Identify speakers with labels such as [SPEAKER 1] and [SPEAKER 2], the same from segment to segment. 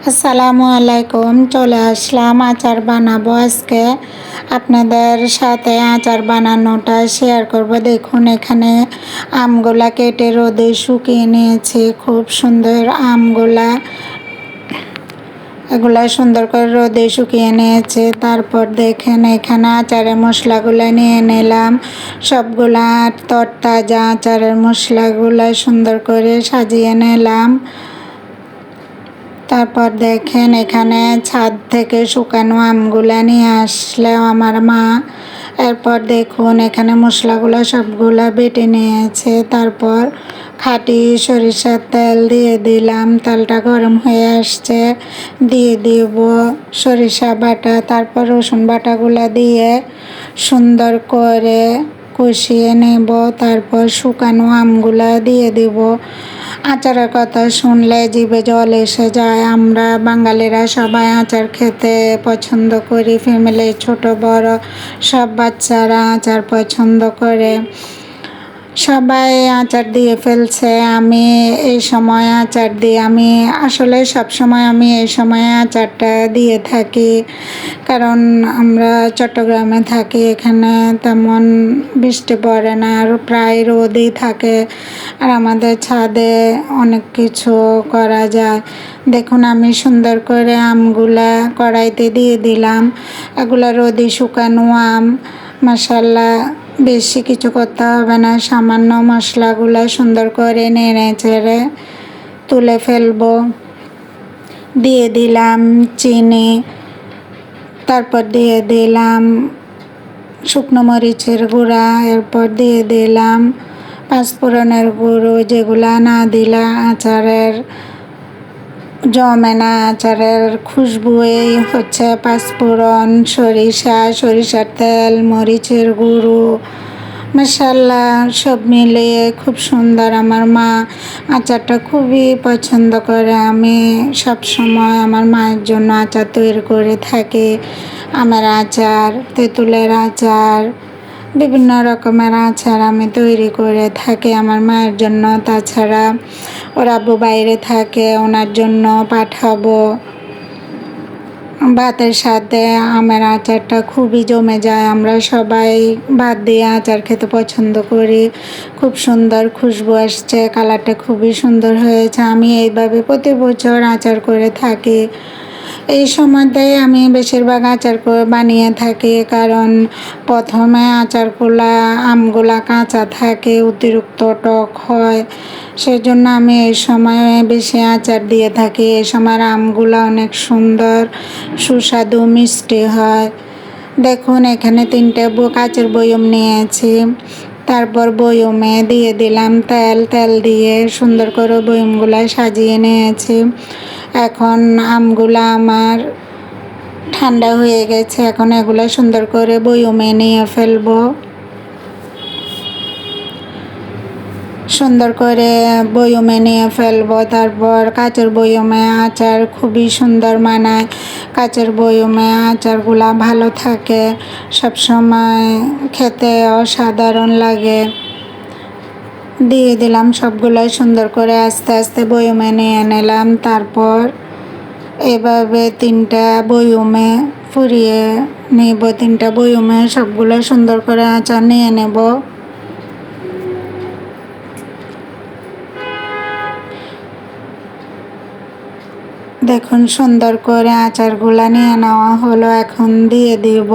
[SPEAKER 1] আসসালামু আলাইকুম। চলে আসলাম আচার বানাবো আজকে আপনাদের সাথে। আচার বানানোটা শেয়ার করব। দেখুন এখানে আমগুলা কেটে রোদে শুকিয়ে নিয়েছি। খুব সুন্দর আমগুলা, এগুলা সুন্দর করে রোদে শুকিয়ে নিয়েছে। তারপর দেখেন এখানে আচারের মশলাগুলো নিয়ে নিলাম। সবগুলা তরতাজা আচারের মশলাগুলা সুন্দর করে সাজিয়ে নিলাম। তারপর দেখেন এখানে ছাদ থেকে শুকানো আমগুলা নিয়ে আসলে আমার মা। এরপর দেখুন এখানে মশলাগুলো সবগুলা বেটে নিয়েছে। তারপর খাঁটি সরিষার তেল দিয়ে দিলাম। তেলটা গরম হয়ে আসছে, দিয়ে দিব সরিষা বাটা। তারপর রসুন বাটাগুলো দিয়ে সুন্দর করে কষিয়ে নেব। তারপর শুকানো আমগুলা দিয়ে দিব। আচারের কথা শুনলে জিভে জল এসে যায়। আমরা বাঙালিরা সবাই আচার খেতে পছন্দ করি। ফ্যামিলির ছোট বড় সব বাচ্চারা আচার পছন্দ করে। সবাই আচার দিয়ে ফেলছে। আমি এই সময় আচার দিই। আমি আসলে সবসময় আমি এই সময়ে আচারটা দিয়ে থাকি, কারণ আমরা চট্টগ্রামে থাকি। এখানে তেমন বৃষ্টি পড়ে না, আর প্রায় রোদই থাকে। আর আমাদের ছাদে অনেক কিছু করা যায়। দেখুন আমি সুন্দর করে আমগুলা কড়াইতে দিয়ে দিলাম। এগুলা রোদে শুকানো আম। মাশাআল্লাহ, বেশি কিছু করতে হবে না। সামান্য মশলাগুলো সুন্দর করে নেড়ে চেড়ে তুলে ফেলবো। দিয়ে দিলাম চিনি। তারপর দিয়ে দিলাম শুকনো মরিচের গুঁড়া। এরপর দিয়ে দিলাম পাঁচফোড়নের গুঁড়ো, যেগুলা না দিলে আচারের জমে না। আচারের খুশবু এই হচ্ছে পাঁচফোড়ন, সরিষার তেল, মরিচের গুঁড়ো। মাশাআল্লাহ, সব মিলিয়ে খুব সুন্দর। আমার মা আচারটা খুবই পছন্দ করে। আমি সব সময় আমার মায়ের জন্য আচার তৈরি করে থাকি। আমের আচার, তেঁতুলের আচার, বিভিন্ন রকমের আচার আমি তৈরি করে থাকি আমার মায়ের জন্য। তাছাড়া ওর আব্বু বাইরে থাকে, ওনার জন্য পাঠাবো। ভাতের সাথে আমের আচারটা খুবই জমে যায়। আমরা সবাই ভাত দিয়ে আচার খেতে পছন্দ করি। খুব সুন্দর খুশবু আসছে, কালারটা খুবই সুন্দর হয়েছে। আমি এইভাবে প্রতি বছর আচার করে থাকি। এই সময়টাই আমি বেশিরভাগ আচার বানিয়ে থাকি, কারণ প্রথমে আমগুলা কাঁচা থাকে, অতিরিক্ত টক হয়। সেজন্য আমি এই সময় বেশি আচার দিয়ে থাকি। এই সময় আমগুলা অনেক সুন্দর, সুস্বাদু, মিষ্টি হয়। দেখুন এখানে 3টে কাচের বয়ম নিয়েছি। তারপর বয়মে দিয়ে দিলাম তেল দিয়ে সুন্দর করে বয়মগুলা সাজিয়ে নিয়েছি। এখন আমগুলা আমার ঠান্ডা হয়ে গেছে। এখন এগুলো সুন্দর করে বয়মে নিয়ে ফেলবো। সুন্দর করে বয়মে নিয়ে ফেলবো। তারপর কাচের বয়মে আচার খুবই সুন্দর মানায়। কাচের বয়মে আচারগুলা ভালো থাকে, সবসময় খেতে অসাধারণ লাগে। দিয়ে দিলাম সবগুলোই সুন্দর করে আস্তে আস্তে বয়মে নিয়ে নিলাম। তারপর এভাবে 3টা বয়মে ফুরিয়ে নেব। 3টা বয়মে সবগুলো সুন্দর করে আচার নিয়ে নেব। দেখুন সুন্দর করে আচারগুলা নিয়ে নেওয়া হলো। এখন দিয়ে দিব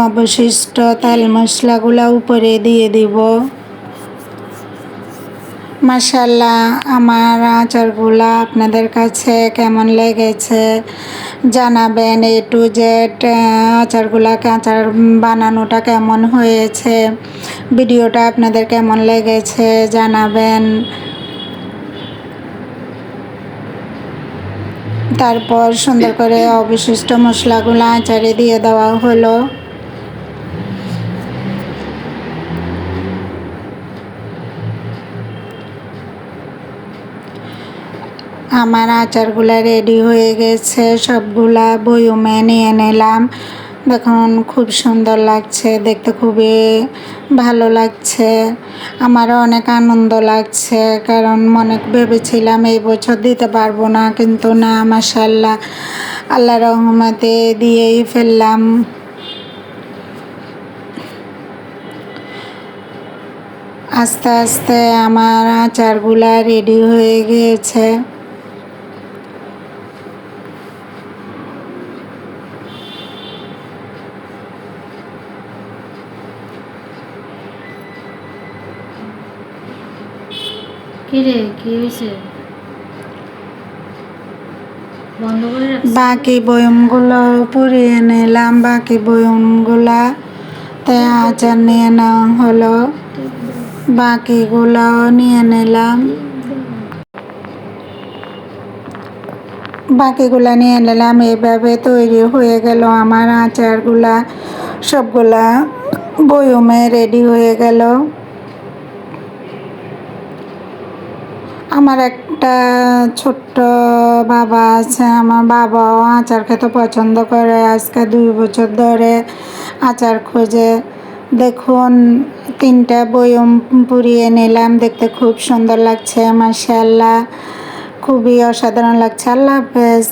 [SPEAKER 1] অবশিষ্ট তেল মশলাগুলা, উপরে দিয়ে দিব। মাশাআল্লাহ, আমার আচারগুলা আপনাদের কাছে কেমন লেগেছে জানাবেন। A to Z আচার বানানোটা কেমন হয়েছে, ভিডিওটা আপনাদের কেমন লেগেছে জানাবেন। তারপর সুন্দর করে অবশিষ্ট মশলাগুলো আচারে দিয়ে দেওয়া হলো। আমার আচারগুলা রেডি হয়ে গেছে। সবগুলা বয়মে নিয়ে নিলাম। দেখুন খুব সুন্দর লাগছে, দেখতে খুবই ভালো লাগছে। আমারও অনেক আনন্দ লাগছে, কারণ মনে ভেবেছিলাম এই বছর দিতে পারবো না, কিন্তু না, মাশাআল্লাহ আল্লাহ রহমতে দিয়েই ফেললাম। আস্তে আস্তে আমার আচারগুলা রেডি হয়ে গিয়েছে।
[SPEAKER 2] কিরে কি হয়েছে? বন্ধ করে রাখছি।
[SPEAKER 1] বাকি বয়মগুলো পুড়িয়ে নিলাম, বাকি বয়মগুলা তে আচার নিয়ে নেওয়া হলো, বাকিগুলো নিয়ে নিলাম। বাকিগুলা নিয়ে নিলাম। এভাবে তৈরি হয়ে গেল আমার আচারগুলা, সবগুলা বয়মে রেডি হয়ে গেল। আমার একটা ছোট্ট বাবা আছে, আমার বাবাও আচার খেতে পছন্দ করে। আজকে 2 বছর ধরে আচার খোঁজে। দেখুন 3টা বয়ম পুড়িয়ে নিলাম, দেখতে খুব সুন্দর লাগছে, মাশাআল্লাহ খুবই অসাধারণ লাগছে। আল্লাহ হাফেজ।